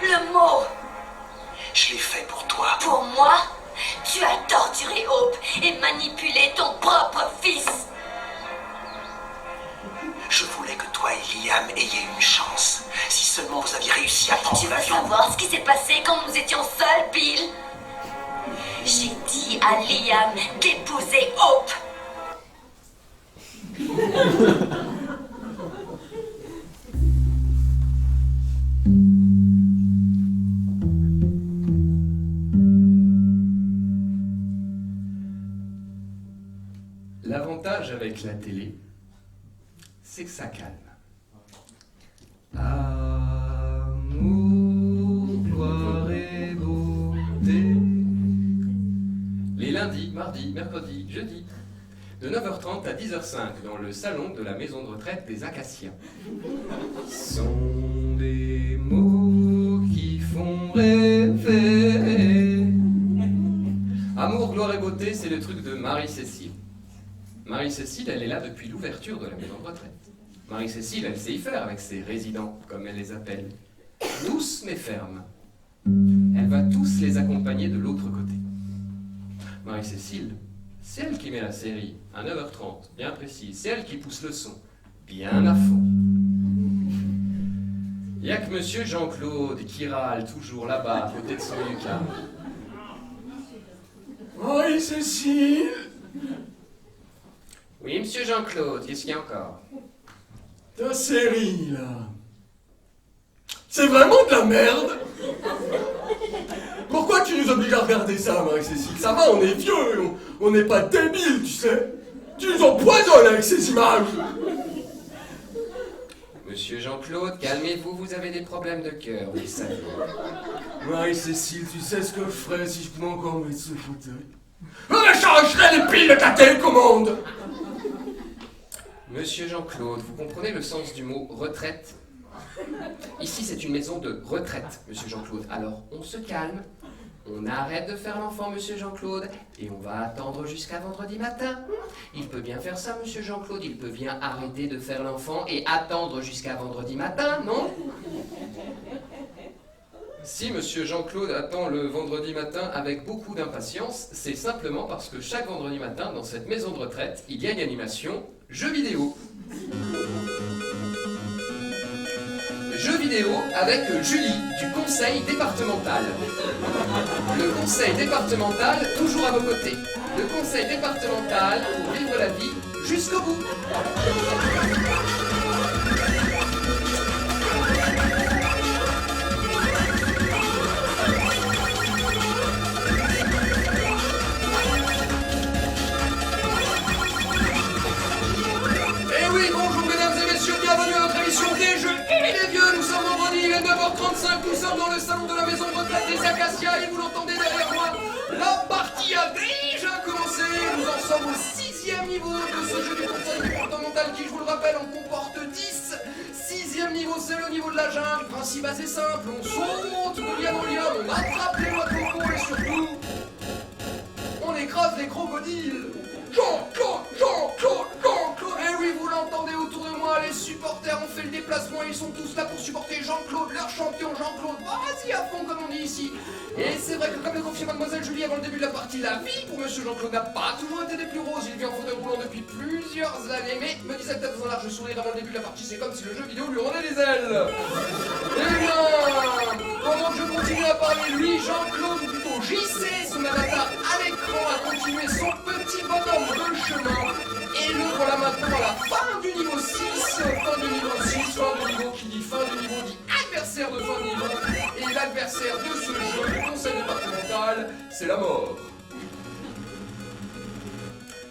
le mot. Je l'ai fait pour toi. Pour moi, tu as torturé Hope et manipulé ton propre fils. Je voulais que toi et Liam ayez une chance. Si seulement vous aviez réussi à prendre Tu veux l'avion. savoir ce qui s'est passé quand nous étions seuls, Bill? J'ai dit à Liam d'épouser Hope. L'avantage avec la télé, c'est que ça calme. Amour, gloire et beauté. Les lundis, mardis, mercredis, jeudis, de 9h30 à 10h05 dans le salon de la maison de retraite des Acacias. Sont des mots qui font rêver. Amour, gloire et beauté, c'est le truc de Marie-Cécile. Marie-Cécile, elle est là depuis l'ouverture de la maison de retraite. Marie-Cécile, elle sait y faire avec ses résidents, comme elle les appelle. Douce mais ferme. Elle va tous les accompagner de l'autre côté. Marie-Cécile, c'est elle qui met la série à 9h30, bien précis. C'est elle qui pousse le son, bien à fond. Il n'y a que monsieur Jean-Claude qui râle toujours là-bas, à côté de son Lucas. Marie-Cécile! Oui, monsieur Jean-Claude, qu'est-ce qu'il y a encore? Ta série, là. C'est vraiment de la merde? Pourquoi tu nous obliges à regarder ça, Marie-Cécile? Ça va, on est vieux, on n'est pas débiles, tu sais. Tu nous empoisonnes avec ces images. Monsieur Jean-Claude, calmez-vous, vous avez des problèmes de cœur, vous le savez. Marie-Cécile, tu sais ce que je ferais si je pouvais encore mettre ce fauteuil? Je changerais les piles de ta télécommande. Monsieur Jean-Claude, vous comprenez le sens du mot retraite? Ici, c'est une maison de retraite, monsieur Jean-Claude. Alors, on se calme, on arrête de faire l'enfant, monsieur Jean-Claude, et on va attendre jusqu'à vendredi matin. Il peut bien faire ça, monsieur Jean-Claude, il peut bien arrêter de faire l'enfant et attendre jusqu'à vendredi matin, non? Si monsieur Jean-Claude attend le vendredi matin avec beaucoup d'impatience, c'est simplement parce que chaque vendredi matin, dans cette maison de retraite, il y a une animation jeux vidéo. Jeux vidéo avec Julie, du conseil départemental. Le conseil départemental, toujours à vos côtés. Le conseil départemental pour vivre la vie jusqu'au bout. Eh oui, bonjour mesdames et messieurs, bienvenue à notre émission des Jeux et les Vieux. Nous sommes vendredi, il est 9h35, nous sommes dans le salon de la maison de retraite des Acacias et vous l'entendez derrière moi. La partie a déjà commencé, nous en sommes au 6e niveau de ce jeu du conseil départemental qui, je vous le rappelle, en comporte 10. 6e niveau, c'est le niveau de la jungle. Le principe assez simple, on saute de liam en liam, on attrape les noix de coco et surtout, on écrase les crocodiles. Jean-Claude, Jean-Claude, Jean-Claude. Eh oui, vous l'entendez autour de moi, les supporters ont fait le déplacement, ils sont tous là pour supporter Jean-Claude, leur champion Jean-Claude. Vas-y à fond comme on dit ici. Et c'est vrai que comme le confiait mademoiselle Julie avant le début de la partie, la vie pour monsieur Jean-Claude n'a pas toujours été des plus roses. Il vit en fauteuil roulant depuis plusieurs années, mais me disait peut-être dans un large sourire avant le début de la partie, c'est comme si le jeu vidéo lui rendait des ailes. Eh bien, pendant que je continue à parler, lui, Jean-Claude, ou plutôt JC, son avatar à l'écran, a continué son petit bonhomme de chemin. Et le voilà maintenant à la fin du niveau 6. Fin du niveau 6, fin du niveau qui dit fin du niveau dit adversaire de fin de niveau. Et l'adversaire de ce jeu, le conseil départemental, c'est la mort.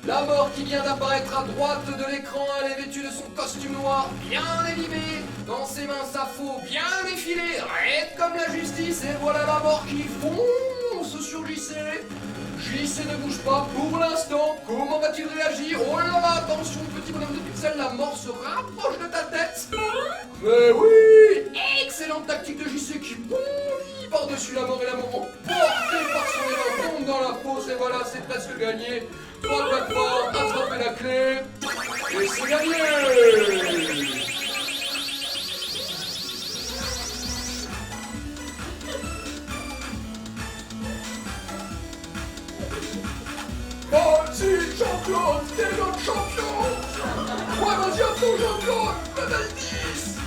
La mort qui vient d'apparaître à droite de l'écran, elle est vêtue de son costume noir bien élimé. Dans ses mains, sa faux bien effilée, raide comme la justice. Et voilà la mort qui fonce sur JC. JC ne bouge pas pour l'instant. Comment va-t-il réagir? Oh là là, attention, petit bonhomme de pixel, la mort se rapproche de ta tête. Mais oui, excellente tactique de JC qui bondit par-dessus la mort et la mort emporté par son élan tombe dans la fosse. Et voilà, c'est presque gagné. 3 plateformes, attraper la clé, et c'est gagné. Jean-Claude, t'es notre champion. Ouais, vas-y à fond, Jean-Claude, médaille 10.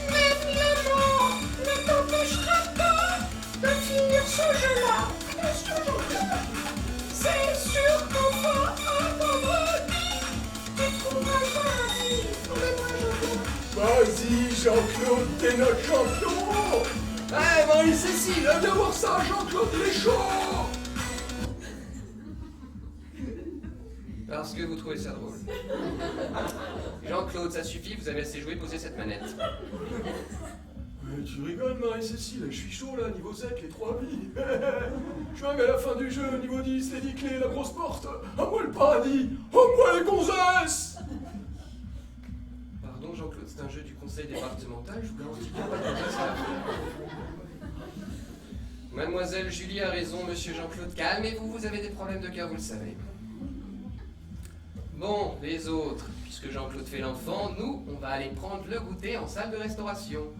Mais finalement, ne t'empêchera pas de finir ce jeu-là. Monsieur Jean-Claude, c'est sûr qu'enfin, un vendredi, tu trouveras le paradis. Promets-moi, Jean-Claude. Vas-y, Jean-Claude, t'es notre champion. Eh, Marie-Cécile, viens voir ça, Jean-Claude, il est chaud. Parce que vous trouvez ça drôle. Jean-Claude, ça suffit, vous avez assez joué, posez cette manette. Mais tu rigoles, Marie-Cécile, je suis chaud là, niveau sec, les 3 vies. Je suis arrivé à la fin du jeu, niveau 10, les 10 clés, la grosse porte. À moi le paradis, à moi les gonzesses. Pardon, Jean-Claude, c'est un jeu du conseil départemental, je vous garantis qu'il n'y a pas de gonzesse à la fin. Mademoiselle Julie a raison, monsieur Jean-Claude, calmez-vous, vous avez des problèmes de cœur, vous le savez. Bon, les autres, puisque Jean-Claude fait l'enfant, nous, on va aller prendre le goûter en salle de restauration.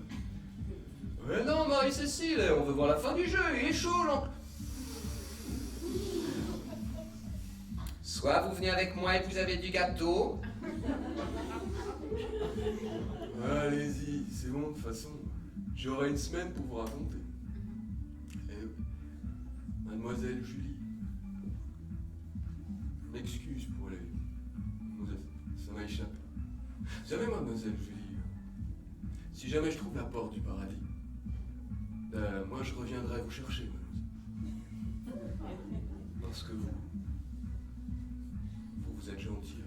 Mais non, Marie-Cécile, on veut voir la fin du jeu, il est chaud, Jean. Soit vous venez avec moi et vous avez du gâteau. Allez-y, c'est bon, de toute façon, j'aurai une semaine pour vous raconter. Eh oui, Mademoiselle Julie, je m'excuse pour les... Ça m'a échappé. Vous savez, Mademoiselle Julie, si jamais je trouve la porte du paradis, moi je reviendrai vous chercher, mademoiselle. Parce que vous êtes gentille.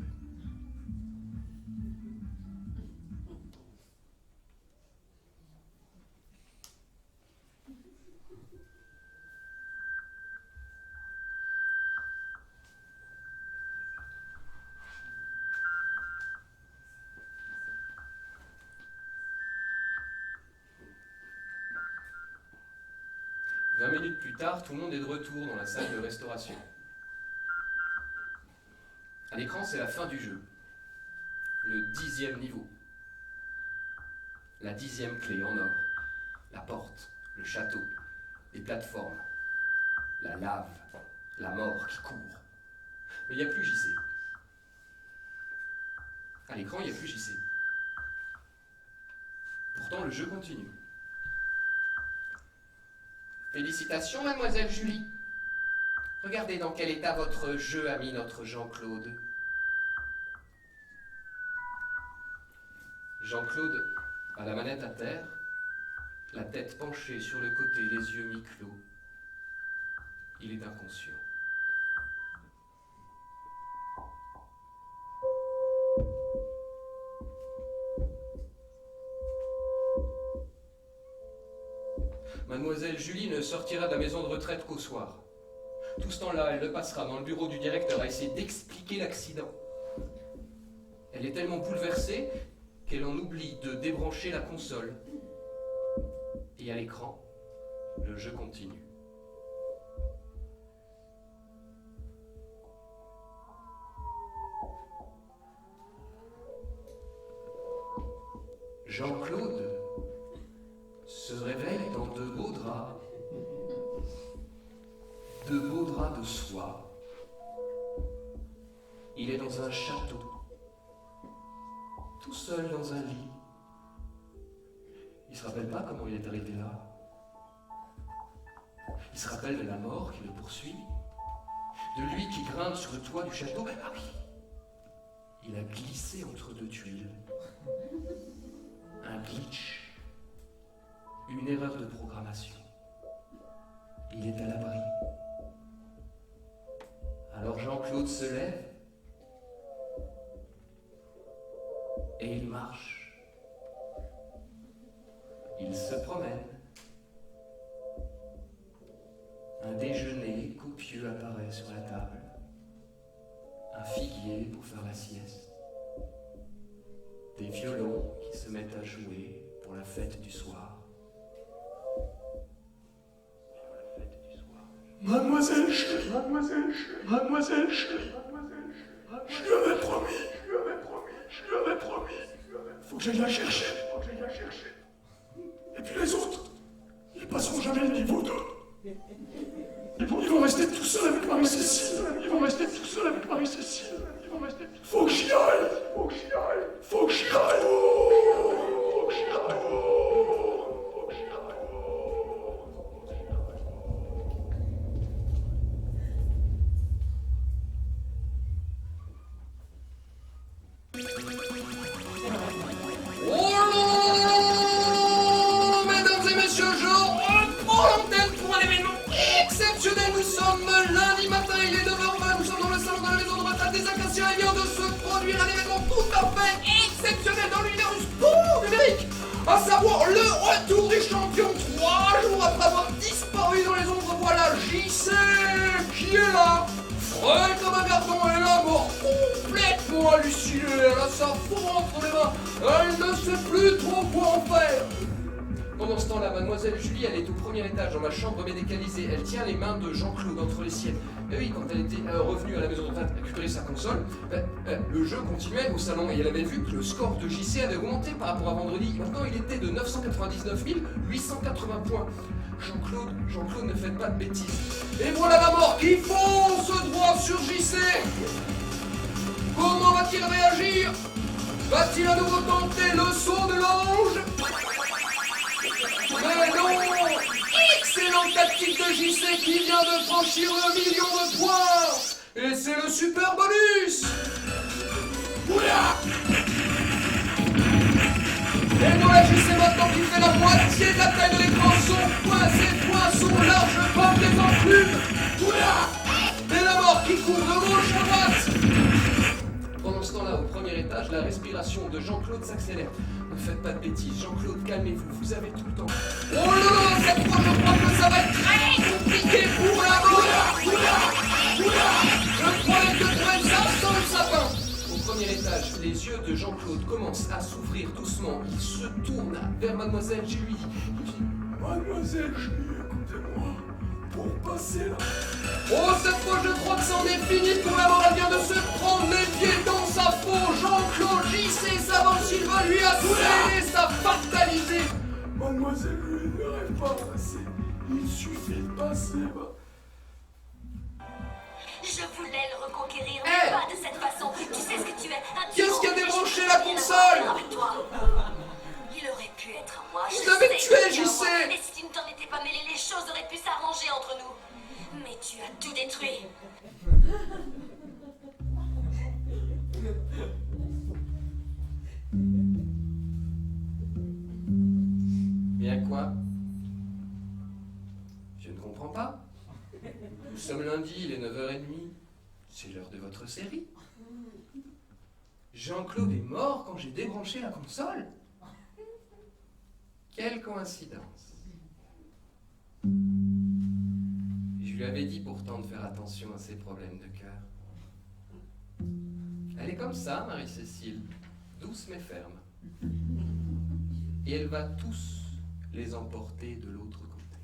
20 minutes plus tard, tout le monde est de retour dans la salle de restauration. À l'écran, c'est la fin du jeu. Le 10e niveau. La 10e clé en or. La porte, le château, les plateformes, la lave, la mort qui court. Mais il n'y a plus JC. À l'écran, il n'y a plus JC. Pourtant, le jeu continue. Félicitations, mademoiselle Julie. Regardez dans quel état votre jeu a mis notre Jean-Claude. Jean-Claude a la manette à terre, la tête penchée sur le côté, les yeux mi-clos. Il est inconscient. Mademoiselle Julie ne sortira de la maison de retraite qu'au soir. Tout ce temps-là, elle le passera dans le bureau du directeur à essayer d'expliquer l'accident. Elle est tellement bouleversée qu'elle en oublie de débrancher la console. Et à l'écran, le jeu continue. Jean-Claude se réveille dans de beaux draps. De beaux draps de soie. Il est dans un château, tout seul dans un lit. Il se rappelle pas comment il est arrivé là. Il se rappelle de la mort qui le poursuit, de lui qui grimpe sur le toit du château. Ah oui, il a glissé entre deux tuiles. Un glitch, une erreur de programmation. Il est à l'abri. Alors Jean-Claude se lève et il marche. Il se promène. Un déjeuner copieux apparaît sur la table. Un figuier pour faire la sieste. Des violons qui se mettent à jouer pour la fête du soir. Mademoiselle Julie, mademoiselle Julie, mademoiselle Julie, je lui avais promis. Faut que j'aille la chercher. Et puis les autres, ils passeront jamais le niveau 2. Ils vont rester tout seuls avec Marie-Cécile. Marie-Cécile. Faut que j'y aille. Faut que j'y aille. Faut que j'y aille. Faut que j'y aille. Oh, mesdames et messieurs, je reprends l'antenne pour un événement exceptionnel. Nous sommes lundi matin, il est 9h20, nous sommes dans le salon de la maison de retraite des Acacias. Il vient de se produire un événement tout à fait exceptionnel dans l'univers du sport numérique, à savoir le retour des champions 3 jours après avoir disparu dans les ombres. Voilà JC qui est là, frais comme un carton, et là, mort complètement halluciné. Elle a sa fourre entre les mains, elle ne sait plus trop quoi en faire. Pendant ce temps-là, mademoiselle Julie, elle est au premier étage dans ma chambre médicalisée. Elle tient les mains de Jean-Claude entre les siennes. Et oui, quand elle était revenue à la maison de retraite récupérer sa console, le jeu continuait au salon et elle avait vu que le score de JC avait augmenté par rapport à vendredi. Maintenant, il était de 999 880 points. Jean-Claude, ne faites pas de bêtises. Et voilà la mort qui fonce droit sur JC. Comment va-t-il réagir? Va-t-il à nouveau tenter le saut de l'ange? Mais non! Excellente tactique de JC qui vient de franchir le 1 million de points! Et c'est le super bonus! Oula! Et voilà JC maintenant qui fait la moitié de la taille de l'écran. Ses points sont larges comme des enclumes! Oula! Et la mort qui court de gauche à droite! Pendant ce temps-là, au premier étage, la respiration de Jean-Claude s'accélère. Ne faites pas de bêtises, Jean-Claude, calmez-vous, vous avez tout le temps. Oh là là, cette fois je crois que ça va être très compliqué pour la mort. Je croyais que tu aimes ça sans le sapin. Au premier étage, les yeux de Jean-Claude commencent à s'ouvrir doucement. Il se tourne vers mademoiselle Julie. Il dit « Mademoiselle Julie, écoutez-moi, pour passer là. Oh, cette fois je crois que c'en est fini pour la mort. Elle vient de se prendre les pieds dans sa peau. Jean-Claude JC s'avance, il va lui accélérer sa fatalité. Mademoiselle Julie ne rêve pas à passer. Il suffit de passer. Je voulais le reconquérir, mais pas de cette façon. Tu sais ce que tu es, un Qu'est-ce qui a tyran. débranché la console? Avec toi. Il aurait pu être à moi. Je t'avais sais tué, que c'était à JC. moi. Et si tu ne t'en étais pas mêlé, les choses auraient pu s'arranger entre nous. Mais tu as tout détruit. Bien quoi? Je ne comprends pas. Nous sommes lundi, il est 9h30. C'est l'heure de votre série. Jean-Claude est mort quand j'ai débranché la console? Quelle coïncidence. Je lui avais dit pourtant de faire attention à ses problèmes de cœur. Elle est comme ça, Marie-Cécile, douce mais ferme. Et elle va tous les emporter de l'autre côté.